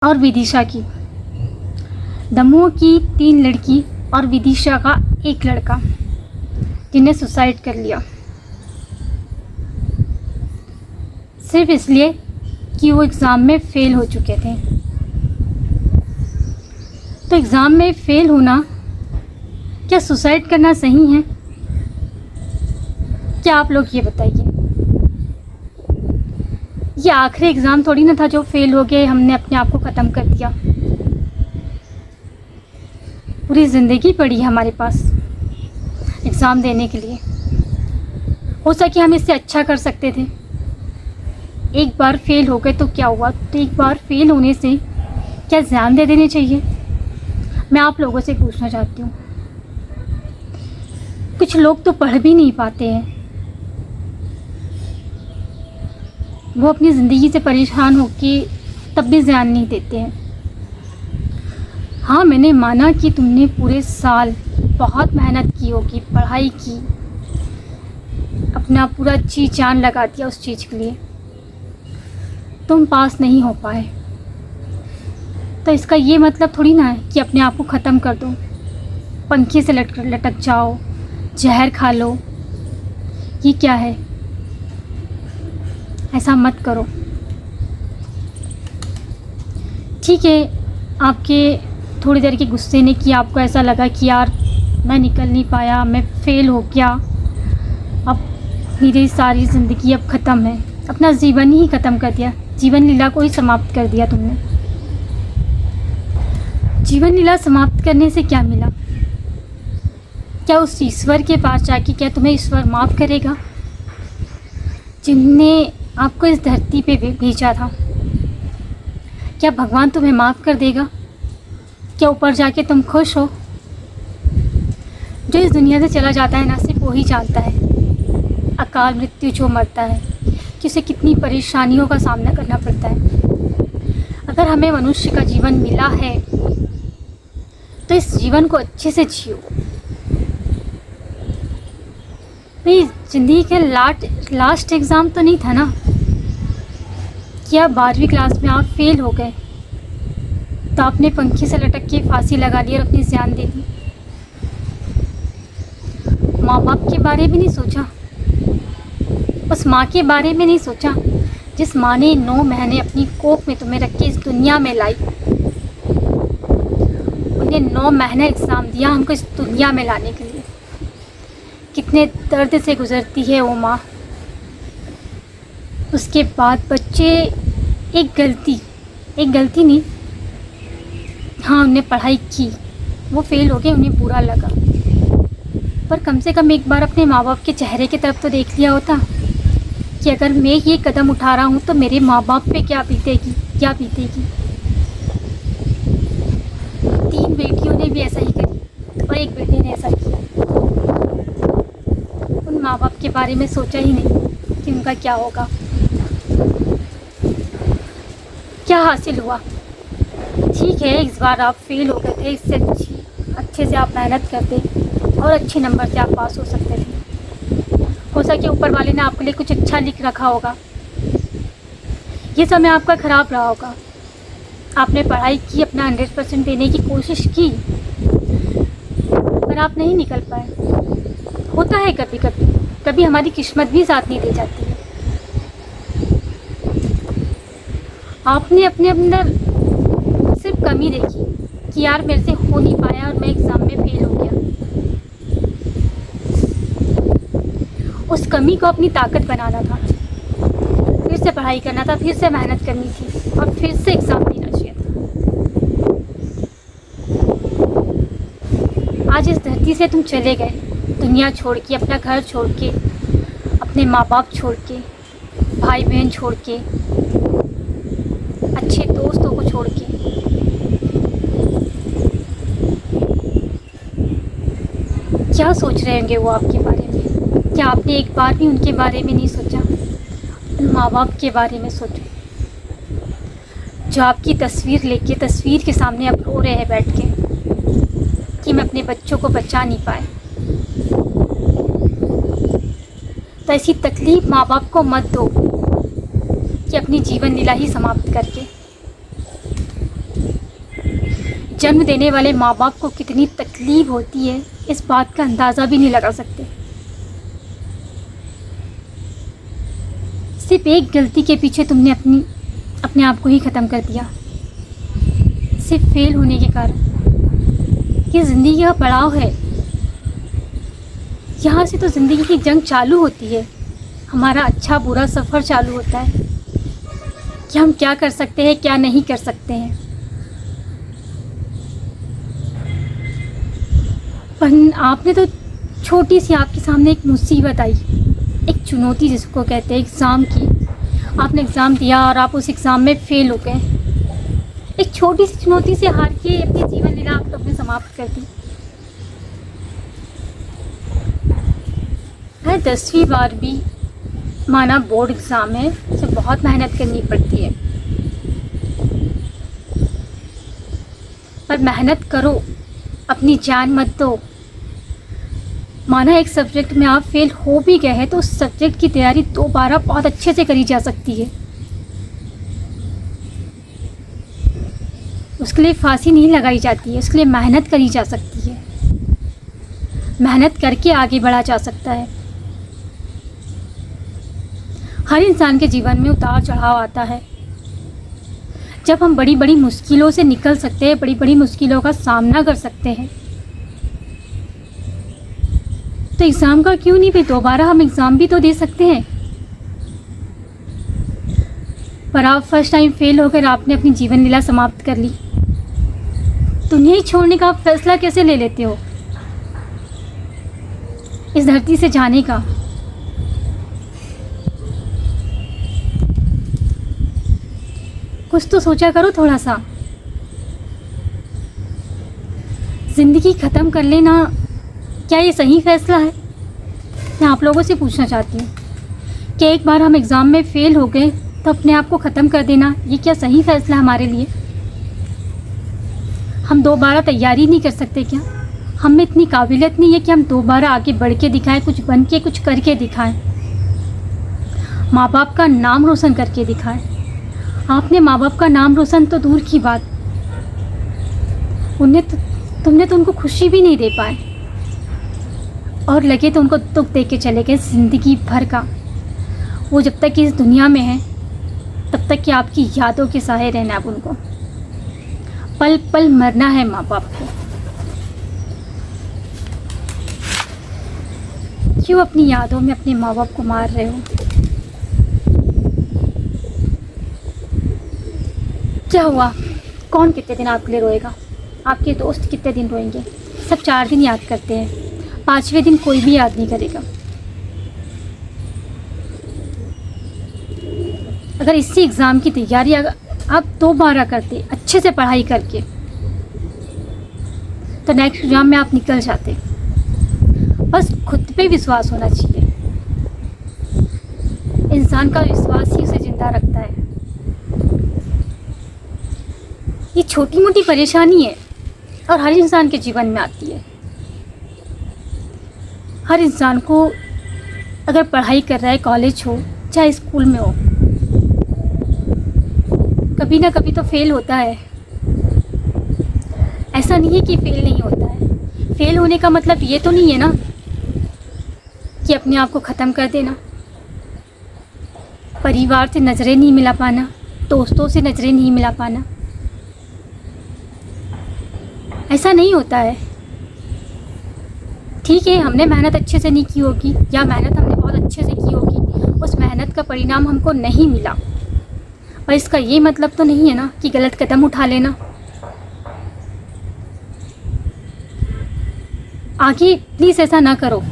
और विदिशा की। दमोह की 3 लड़की और विदिशा का 1 लड़का जिन्हें सुसाइड कर लिया, सिर्फ इसलिए कि वो एग्ज़ाम में फ़ेल हो चुके थे। तो एग्ज़ाम में फ़ेल होना क्या सुसाइड करना सही है? क्या आप लोग ये बताइए। ये आखिरी एग्ज़ाम थोड़ी ना था जो फ़ेल हो गए, हमने अपने आप को ख़त्म कर दिया। पूरी ज़िंदगी पड़ी है हमारे पास एग्ज़ाम देने के लिए। हो सके हम इससे अच्छा कर सकते थे। एक बार फ़ेल हो गए तो क्या हुआ? तो एक बार फ़ेल होने से क्या ध्यान दे देने चाहिए? मैं आप लोगों से पूछना चाहती हूँ। कुछ लोग तो पढ़ भी नहीं पाते हैं, वो अपनी ज़िंदगी से परेशान होकर तब भी ध्यान नहीं देते हैं। हाँ, मैंने माना कि तुमने पूरे साल बहुत मेहनत की होगी, पढ़ाई की, अपना पूरा जी जान लगा दिया उस चीज़ के लिए, तुम पास नहीं हो पाए तो इसका ये मतलब थोड़ी ना है कि अपने आप को ख़त्म कर दो, पंखे से लटक जाओ, जहर खा लो। ये क्या है? ऐसा मत करो। ठीक है, आपके थोड़ी देर के गुस्से ने कि आपको ऐसा लगा कि यार मैं निकल नहीं पाया, मैं फ़ेल हो गया, अब मेरी सारी ज़िंदगी अब ख़त्म है, अपना जीवन ही ख़त्म कर दिया, जीवन लीला को ही समाप्त कर दिया तुमने। जीवन लीला समाप्त करने से क्या मिला? क्या उस ईश्वर के पास जाके क्या तुम्हें ईश्वर माफ़ करेगा जिनने आपको इस धरती पे भेजा था? क्या भगवान तुम्हें माफ़ कर देगा? क्या ऊपर जाके तुम खुश हो? जो इस दुनिया से चला जाता है ना, सिर्फ वही जानता है अकाल मृत्यु जो मरता है कि उसे कितनी परेशानियों का सामना करना पड़ता है। अगर हमें मनुष्य का जीवन मिला है तो इस जीवन को अच्छे से जियो। भाई, ज़िंदगी के लास्ट एग्ज़ाम तो नहीं था ना कि आप 12वीं क्लास में आप फ़ेल हो गए तो आपने पंखे से लटक के फांसी लगा ली और अपनी जान दे दी। माँ बाप के बारे में नहीं सोचा, उस माँ के बारे में नहीं सोचा जिस माँ ने 9 महीने अपनी कोख में तुम्हें रख के इस दुनिया में लाई। उन्हें 9 महीने एग्ज़ाम दिया हमको इस दुनिया में लाने के लिए। कितने दर्द से गुज़रती है वो माँ। उसके बाद बच्चे एक गलती नहीं, हाँ, उन्हें पढ़ाई की, वो फ़ेल हो गए, उन्हें बुरा लगा, पर कम से कम एक बार अपने माँ बाप के चेहरे की तरफ तो देख लिया होता कि अगर मैं ये कदम उठा रहा हूँ तो मेरे माँ बाप पे क्या बीतेगी। 3 बेटियों ने भी ऐसा ही करी और एक बेटे ने ऐसा किया। उन माँ बाप के बारे में सोचा ही नहीं कि उनका क्या होगा, क्या हासिल हुआ। ठीक है, इस बार आप फ़ेल हो गए थे, इससे अच्छे से आप मेहनत करते और अच्छे नंबर से आप पास हो सकते थे। हो सके ऊपर वाले ने आपके लिए कुछ अच्छा लिख रखा होगा। ये समय आपका ख़राब रहा होगा, आपने पढ़ाई की, अपना 100% देने की कोशिश की, पर आप नहीं निकल पाए। होता है कभी हमारी किस्मत भी साथ नहीं दे जाती है। आपने अपने अंदर सिर्फ कमी देखी कि यार मेरे से हो नहीं पाया और मैं एग्ज़ाम में फ़ेल हो गया। उस कमी को अपनी ताकत बनाना था, फिर से पढ़ाई करना था, फिर से मेहनत करनी थी और फिर से एग्ज़ाम देना चाहिए था। आज इस धरती से तुम चले गए, दुनिया छोड़ के, अपना घर छोड़ के, अपने माँ बाप छोड़ के, भाई बहन छोड़ के, अच्छे दोस्तों को छोड़ के। क्या सोच रहे होंगे वो आपके बारे में? क्या आपने एक बार भी उनके बारे में नहीं सोचा? उन माँ बाप के बारे में सोचो जो आपकी तस्वीर लेके तस्वीर के सामने अब रो रहे हैं बैठ के कि मैं अपने बच्चों को बचा नहीं पाए। तो ऐसी तकलीफ़ माँ बाप को मत दो कि अपनी जीवन लीला ही समाप्त करके जन्म देने वाले माँ बाप को कितनी तकलीफ़ होती है, इस बात का अंदाज़ा भी नहीं लगा सकते। सिर्फ एक गलती के पीछे तुमने अपने आप को ही ख़त्म कर दिया, सिर्फ फेल होने के कारण। ये ज़िंदगी का पड़ाव है, यहाँ से तो ज़िंदगी की जंग चालू होती है। हमारा अच्छा बुरा सफ़र चालू होता है कि हम क्या कर सकते हैं, क्या नहीं कर सकते हैं। पर आपने तो छोटी सी आपके सामने एक मुसीबत आई, एक चुनौती जिसको कहते हैं एग्ज़ाम की। आपने एग्ज़ाम दिया और आप उस एग्ज़ाम में फ़ेल हो गए। एक छोटी सी चुनौती से हार के अपनी जीवन लीला आप अपने समाप्त कर दी। हर 10वीं बार भी माना बोर्ड एग्ज़ाम है, उसे बहुत मेहनत करनी पड़ती है, पर मेहनत करो, अपनी जान मत दो। माना एक सब्जेक्ट में आप फेल हो भी गए हैं तो उस सब्जेक्ट की तैयारी दोबारा बहुत अच्छे से करी जा सकती है। उसके लिए फांसी नहीं लगाई जाती है, उसके लिए मेहनत करी जा सकती है। मेहनत करके आगे बढ़ा जा सकता है। हर इंसान के जीवन में उतार चढ़ाव आता है। जब हम बड़ी बड़ी मुश्किलों से निकल सकते हैं, बड़ी बड़ी मुश्किलों का सामना कर सकते हैं, तो एग्ज़ाम का क्यों नहीं, भी दोबारा हम एग्ज़ाम भी तो दे सकते हैं। पर आप फर्स्ट टाइम फेल होकर आपने अपनी जीवन लीला समाप्त कर ली। दुनिया ही छोड़ने का आप फैसला कैसे ले लेते हो, इस धरती से जाने का। कुछ तो सोचा करो थोड़ा सा। ज़िंदगी ख़त्म कर लेना, क्या ये सही फ़ैसला है? मैं आप लोगों से पूछना चाहती हूँ कि एक बार हम एग्ज़ाम में फ़ेल हो गए तो अपने आप को ख़त्म कर देना, ये क्या सही फ़ैसला है हमारे लिए? हम दोबारा तैयारी नहीं कर सकते क्या? हम में इतनी काबिलियत नहीं है कि हम दोबारा आगे बढ़ के दिखाएं, कुछ बन के, कुछ करके दिखाएं, माँ बाप का नाम रोशन करके दिखाएं। आपने माँ बाप का नाम रोशन तो दूर की बात, तुमने तो उनको खुशी भी नहीं दे पाए, और लगे तो उनको दुख दे के चले गए ज़िंदगी भर का। वो जब तक इस दुनिया में है तब तक कि आपकी यादों के सहारे रहना है। अब उनको पल पल मरना है माँ बाप को। क्यों अपनी यादों में अपने माँ बाप को मार रहे हो? क्या हुआ? कौन कितने दिन आपके लिए रोएगा? आपके दोस्त कितने दिन रोएंगे? सब 4 दिन याद करते हैं, 5वें दिन कोई भी याद नहीं करेगा। अगर इसी एग्ज़ाम की तैयारी अगर आप दोबारा करते अच्छे से पढ़ाई करके, तो नेक्स्ट एग्ज़ाम में आप निकल जाते। बस खुद पे विश्वास होना चाहिए। इंसान का विश्वास ही उसे जिंदा रखता है। ये छोटी मोटी परेशानी है और हर इंसान के जीवन में आती है। हर इंसान को अगर पढ़ाई कर रहा है, कॉलेज हो चाहे स्कूल में हो, कभी ना कभी तो फेल होता है। ऐसा नहीं है कि फेल नहीं होता है। फेल होने का मतलब ये तो नहीं है ना कि अपने आप को ख़त्म कर देना। परिवार से नज़रें नहीं मिला पाना, दोस्तों से नज़रें नहीं मिला पाना, ऐसा नहीं होता है। ठीक है, हमने मेहनत अच्छे से नहीं की होगी या मेहनत हमने बहुत अच्छे से की होगी, उस मेहनत का परिणाम हमको नहीं मिला, और इसका ये मतलब तो नहीं है ना कि गलत कदम उठा लेना। आगे प्लीज़ ऐसा ना करो।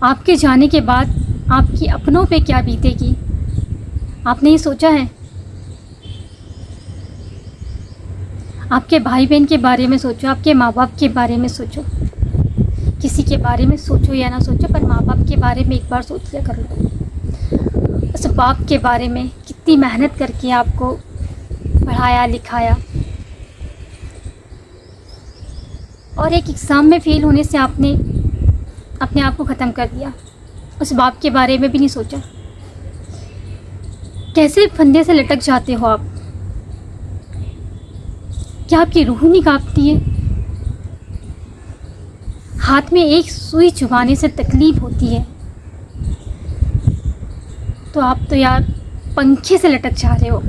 आपके जाने के बाद आपकी अपनों पे क्या बीतेगी, आपने ये सोचा है? आपके भाई बहन के बारे में सोचो, आपके माँ बाप के बारे में सोचो। किसी के बारे में सोचो या ना सोचो, पर माँ बाप के बारे में एक बार सोच लिया कर लो। उस बाप के बारे में कितनी मेहनत करके आपको पढ़ाया लिखाया, और एक एग्ज़ाम में फ़ेल होने से आपने अपने आप को ख़त्म कर दिया। उस बाप के बारे में भी नहीं सोचा। कैसे फंदे से लटक जाते हो आप? क्या आपकी रूह नहीं कांपती है? हाथ में एक सुई चुभाने से तकलीफ होती है, तो आप तो यार पंखे से लटक जा रहे हो।